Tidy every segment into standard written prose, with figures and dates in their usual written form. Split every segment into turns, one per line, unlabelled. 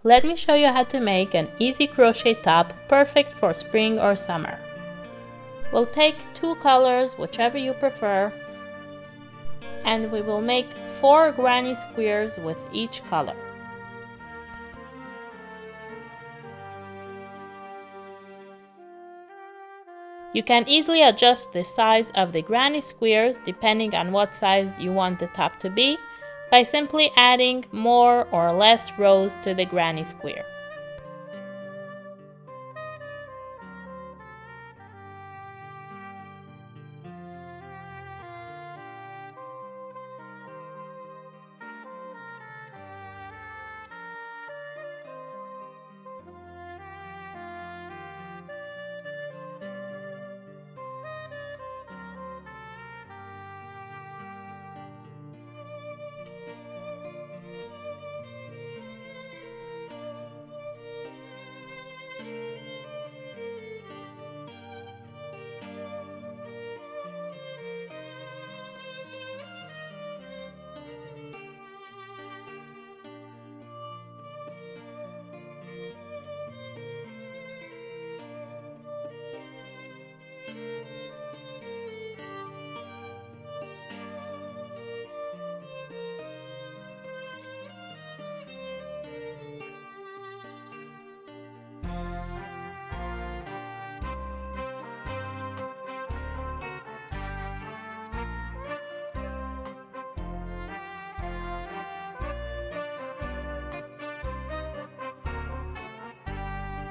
Let me show you how to make an easy crochet top perfect for spring or summer. We'll take 2 colors, whichever you prefer, and we will make 4 granny squares with each color. You can easily adjust the size of the granny squares depending on what size you want the top to be by simply adding more or less rows to the granny square.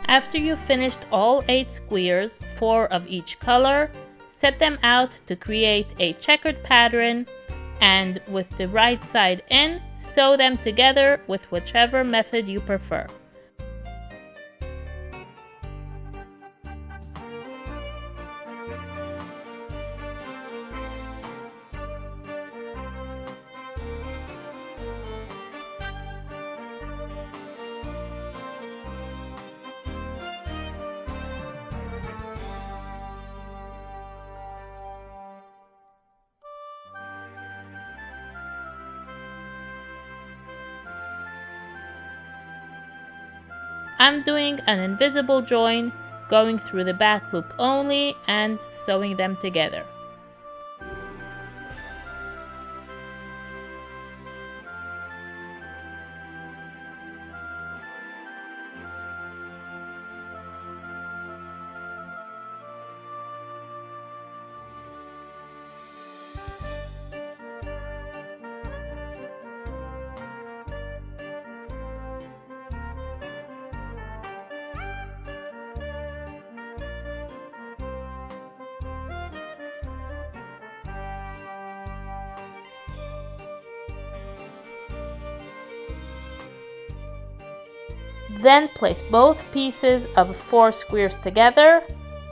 After you've finished all 8 squares, 4 of each color, set them out to create a checkered pattern, and with the right side in, sew them together with whichever method you prefer. I'm doing an invisible join, going through the back loop only and sewing them together. Then place both pieces of 4 squares together,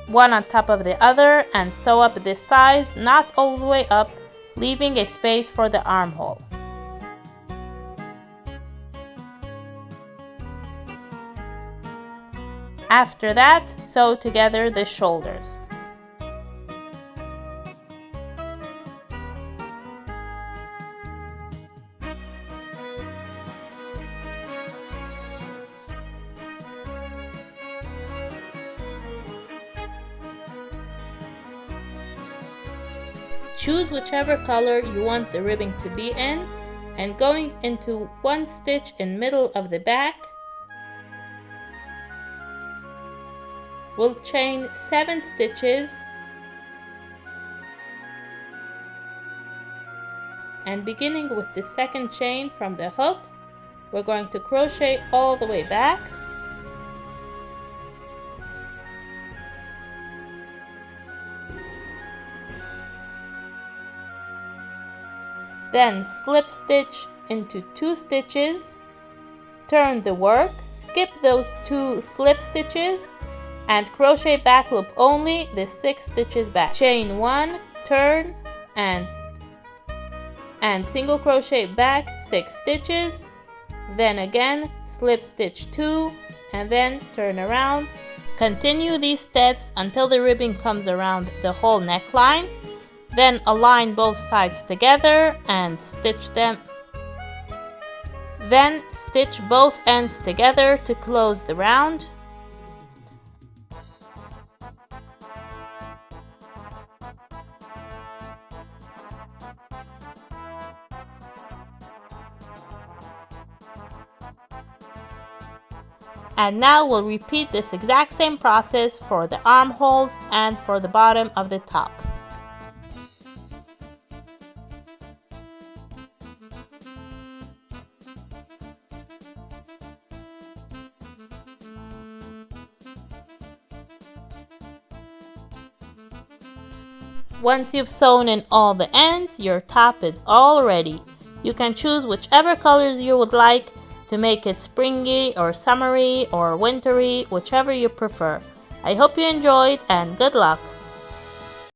one on top of the other, and sew up this size, not all the way up, leaving a space for the armhole. After that, sew together the shoulders. Choose whichever color you want the ribbing to be in, and going into 1 stitch in middle of the back, we'll chain 7 stitches, and beginning with the second chain from the hook, we're going to crochet all the way back. Then slip stitch into 2 stitches, turn the work, skip those 2 slip stitches, and crochet back loop only the 6 stitches back. Chain 1, turn, and single crochet back 6 stitches, then again slip stitch 2, and then turn around. Continue these steps until the ribbing comes around the whole neckline. Then align both sides together and stitch them. Then stitch both ends together to close the round. And now we'll repeat this exact same process for the armholes and for the bottom of the top. Once you've sewn in all the ends, your top is all ready. You can choose whichever colors you would like to make it springy or summery or wintry, whichever you prefer. I hope you enjoyed and good luck!